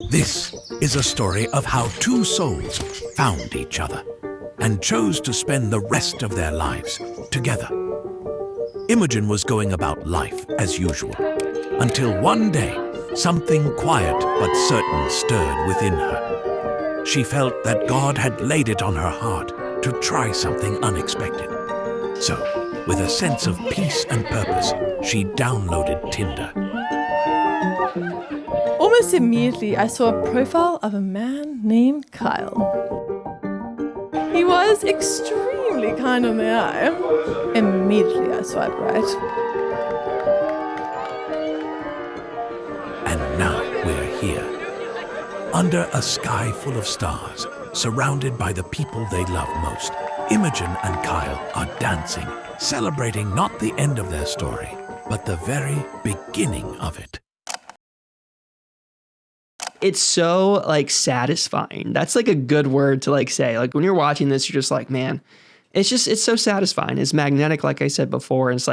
This is a story of how two souls found each other and chose to spend the rest of their lives together. Imogen was going about life as usual, until one day, something quiet but certain stirred within her. She felt that God had laid it on her heart to try something unexpected. So, with a sense of peace and purpose, she downloaded Tinder. Almost immediately, I saw a profile of a man named Kyle. He was extremely kind on the eye. Immediately, I swiped right. And now we're here, under a sky full of stars, surrounded by the people they love most. Imogen and Kyle are dancing, celebrating not the end of their story, but the very beginning of it. It's so satisfying. That's a good word to say. When you're watching this, you're just like, man, it's so satisfying. It's magnetic, like I said before. And it's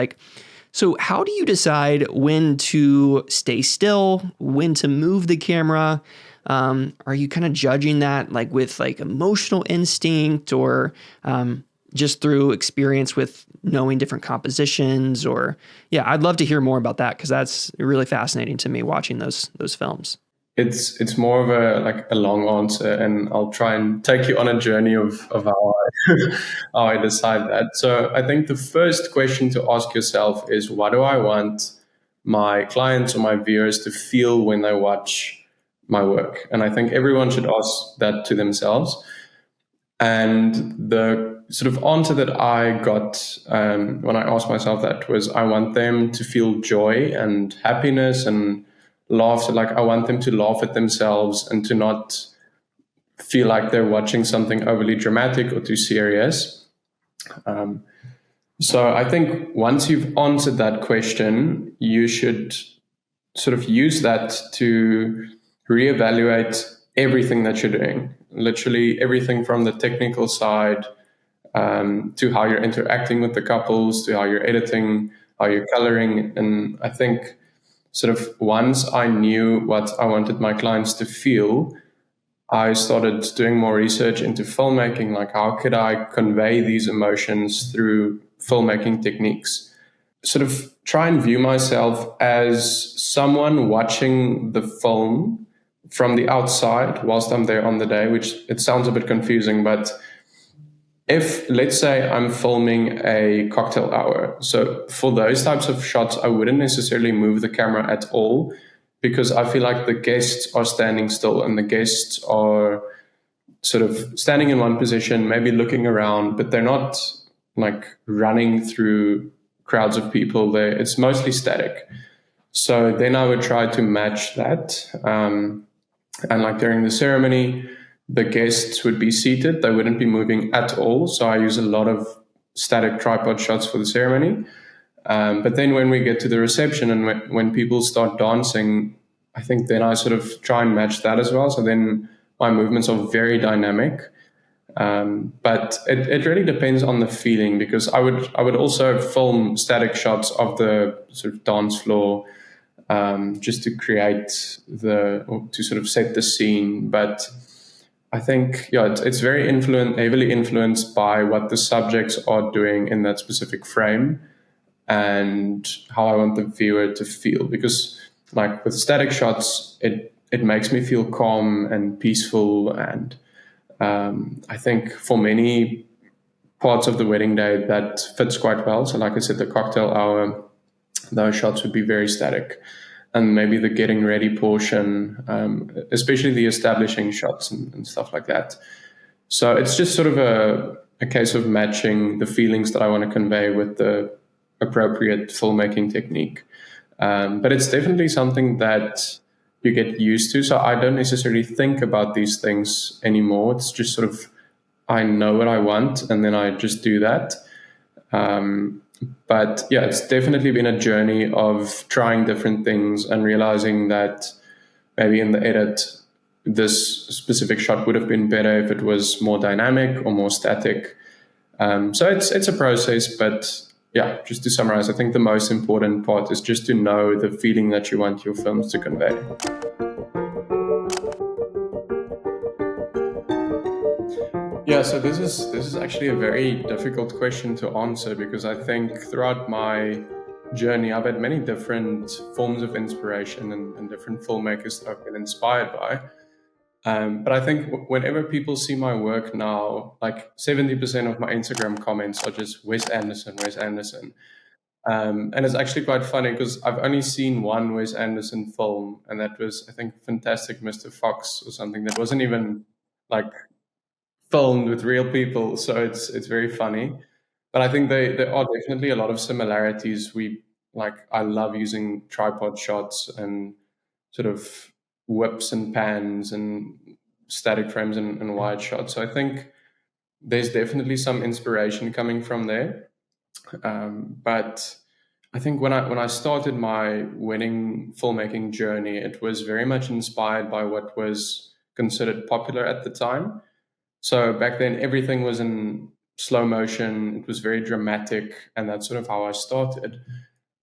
so how do you decide when to stay still, when to move the camera? Are you kind of judging that with emotional instinct or just through experience with knowing different compositions? Or I'd love to hear more about that, because that's really fascinating to me watching those films. It's more of a long answer, and I'll try and take you on a journey of how I decide that. So I think the first question to ask yourself is, what do I want my clients or my viewers to feel when they watch my work? And I think everyone should ask that to themselves. And the sort of answer that I got when I asked myself that was, I want them to feel joy and happiness and laughter. I want them to laugh at themselves and to not feel like they're watching something overly dramatic or too serious. So I think once you've answered that question, you should sort of use that to reevaluate everything that you're doing. Literally everything from the technical side to how you're interacting with the couples, to how you're editing, how you're coloring. And I think sort of once I knew what I wanted my clients to feel, I started doing more research into filmmaking, how could I convey these emotions through filmmaking techniques. Sort of try and view myself as someone watching the film from the outside whilst I'm there on the day, which it sounds a bit confusing, but if, let's say, I'm filming a cocktail hour, so for those types of shots, I wouldn't necessarily move the camera at all, because I feel like the guests are standing still and the guests are sort of standing in one position, maybe looking around, but they're not running through crowds of people. It's mostly static. So then I would try to match that. And during the ceremony, the guests would be seated. They wouldn't be moving at all. So I use a lot of static tripod shots for the ceremony. But then when we get to the reception and when people start dancing, I think then I sort of try and match that as well. So then my movements are very dynamic. But it really depends on the feeling, because I would also film static shots of the sort of dance floor just to create to sort of set the scene. But I think, it's very heavily influenced by what the subjects are doing in that specific frame and how I want the viewer to feel. Because with static shots, it makes me feel calm and peaceful. And I think for many parts of the wedding day, that fits quite well. So like I said, the cocktail hour, those shots would be very static. And maybe the getting ready portion, especially the establishing shots and stuff like that. So it's just sort of a case of matching the feelings that I want to convey with the appropriate filmmaking technique. But it's definitely something that you get used to. So I don't necessarily think about these things anymore. It's just sort of, I know what I want and then I just do that. But it's definitely been a journey of trying different things and realizing that maybe in the edit, this specific shot would have been better if it was more dynamic or more static. So it's a process, but just to summarize, I think the most important part is just to know the feeling that you want your films to convey. Yeah, so this is actually a very difficult question to answer because I think throughout my journey I've had many different forms of inspiration and different filmmakers that I've been inspired by. But I think whenever people see my work now, like 70% of my Instagram comments are just Wes Anderson, Wes Anderson. And it's actually quite funny because I've only seen one Wes Anderson film, and that was, I think, Fantastic Mr. Fox or something that wasn't even like filmed with real people. So it's very funny. But I think there are definitely a lot of similarities. I love using tripod shots and sort of whips and pans and static frames and wide shots. So I think there's definitely some inspiration coming from there. But I think when I started my wedding filmmaking journey, it was very much inspired by what was considered popular at the time. So back then, everything was in slow motion. It was very dramatic, and that's sort of how I started.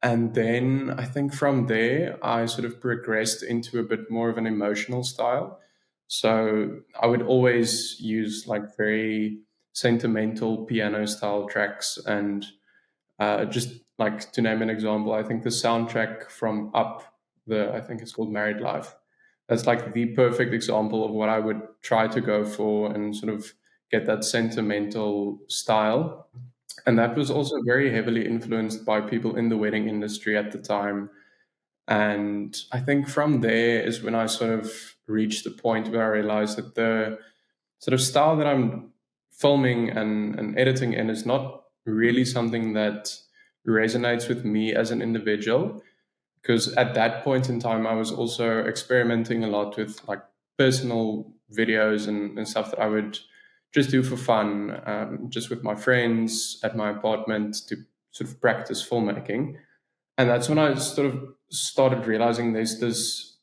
And then I think from there, I sort of progressed into a bit more of an emotional style. So I would always use like very sentimental piano style tracks. And just like to name an example, I think the soundtrack from Up, I think it's called Married Life. That's like the perfect example of what I would try to go for and sort of get that sentimental style. And that was also very heavily influenced by people in the wedding industry at the time. And I think from there is when I sort of reached the point where I realized that the sort of style that I'm filming and editing in is not really something that resonates with me as an individual. Because at that point in time, I was also experimenting a lot with like personal videos and stuff that I would just do for fun, just with my friends at my apartment to sort of practice filmmaking. And that's when I sort of started realizing there's this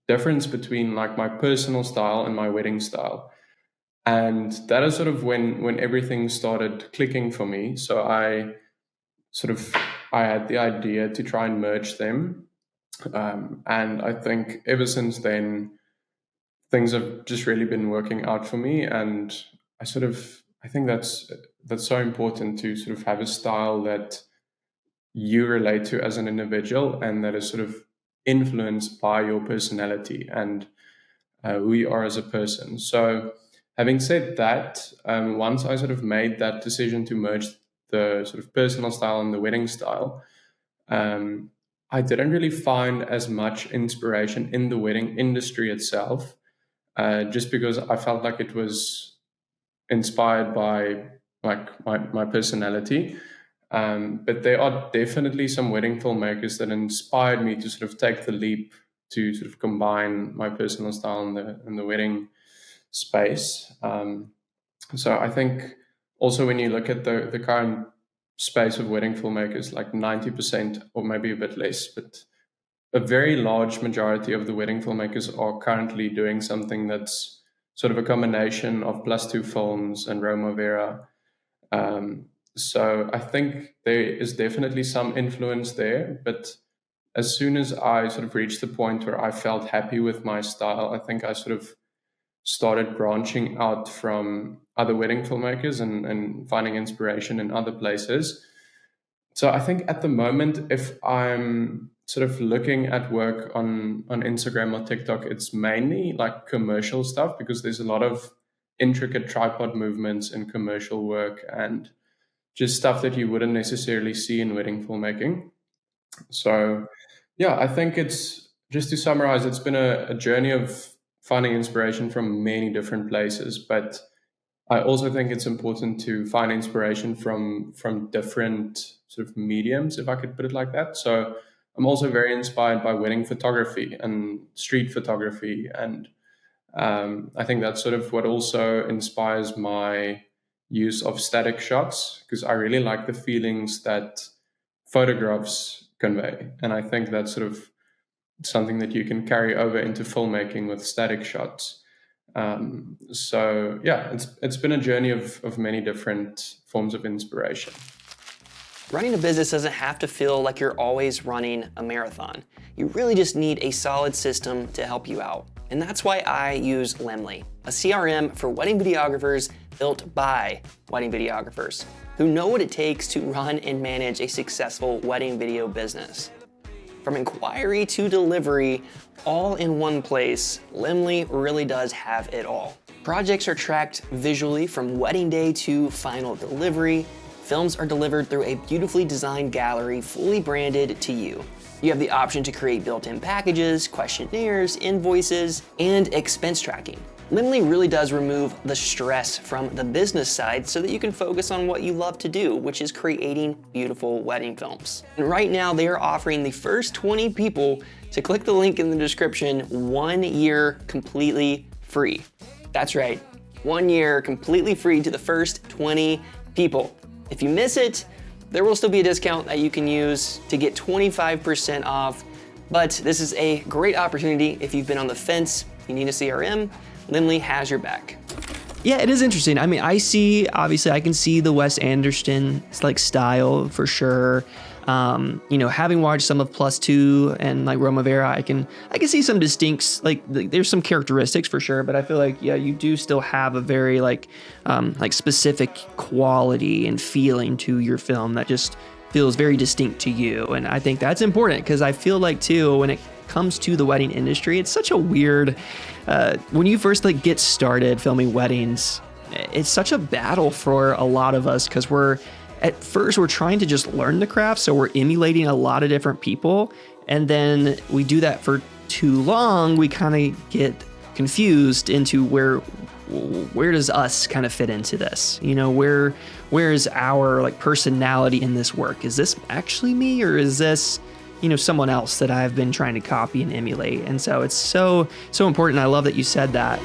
difference between like my personal style and my wedding style. And that is sort of when everything started clicking for me. So I had the idea to try and merge them. And I think ever since then, things have just really been working out for me. And I think that's so important to sort of have a style that you relate to as an individual and that is sort of influenced by your personality and who you are as a person. So, having said that, once I sort of made that decision to merge the sort of personal style and the wedding style, um, I didn't really find as much inspiration in the wedding industry itself, just because I felt like it was inspired by like my personality. But there are definitely some wedding filmmakers that inspired me to sort of take the leap to sort of combine my personal style in the wedding space. So I think also when you look at the current space of wedding filmmakers, like 90% or maybe a bit less, but a very large majority of the wedding filmmakers are currently doing something that's sort of a combination of plus two films and Roma Vera. So I think there is definitely some influence there, but as soon as I sort of reached the point where I felt happy with my style, I think I sort of started branching out from other wedding filmmakers and finding inspiration in other places. So I think at the moment, if I'm sort of looking at work on Instagram or TikTok, it's mainly like commercial stuff because there's a lot of intricate tripod movements in commercial work and just stuff that you wouldn't necessarily see in wedding filmmaking. So yeah, I think it's just to summarize, it's been a journey of finding inspiration from many different places, but I also think it's important to find inspiration from different sort of mediums, if I could put it like that. So I'm also very inspired by wedding photography and street photography, and I think that's sort of what also inspires my use of static shots because I really like the feelings that photographs convey, and I think that's sort of something that you can carry over into filmmaking with static shots. So yeah, it's been a journey of many different forms of inspiration. Running a business doesn't have to feel like you're always running a marathon. You really just need a solid system to help you out. And that's why I use Lemly, a CRM for wedding videographers built by wedding videographers who know what it takes to run and manage a successful wedding video business. From inquiry to delivery, all in one place, Limley really does have it all. Projects are tracked visually from wedding day to final delivery. Films are delivered through a beautifully designed gallery fully branded to you. You have the option to create built-in packages, questionnaires, invoices, and expense tracking. Limley really does remove the stress from the business side so that you can focus on what you love to do, which is creating beautiful wedding films. And right now they are offering the first 20 people to click the link in the description 1 year completely free. That's right, 1 year completely free to the first 20 people. If you miss it, there will still be a discount that you can use to get 25% off, but this is a great opportunity if you've been on the fence, you need a CRM, Limley has your back. Yeah, it is interesting. I mean, obviously I can see the Wes Anderson like style for sure. Having watched some of Plus Two and like Roma Vera, I can see some distinct, there's some characteristics for sure, but I feel like, yeah, you do still have a very like specific quality and feeling to your film that just feels very distinct to you. And I think that's important because I feel like too, when it comes to the wedding industry, it's such a weird, when you first like get started filming weddings, it's such a battle for a lot of us because at first we're trying to just learn the craft. So we're emulating a lot of different people. And then we do that for too long, we kind of get confused into where does us kind of fit into this? Where is our like personality in this work? Is this actually me or is this, someone else that I've been trying to copy and emulate? And so it's so important. I love that you said that.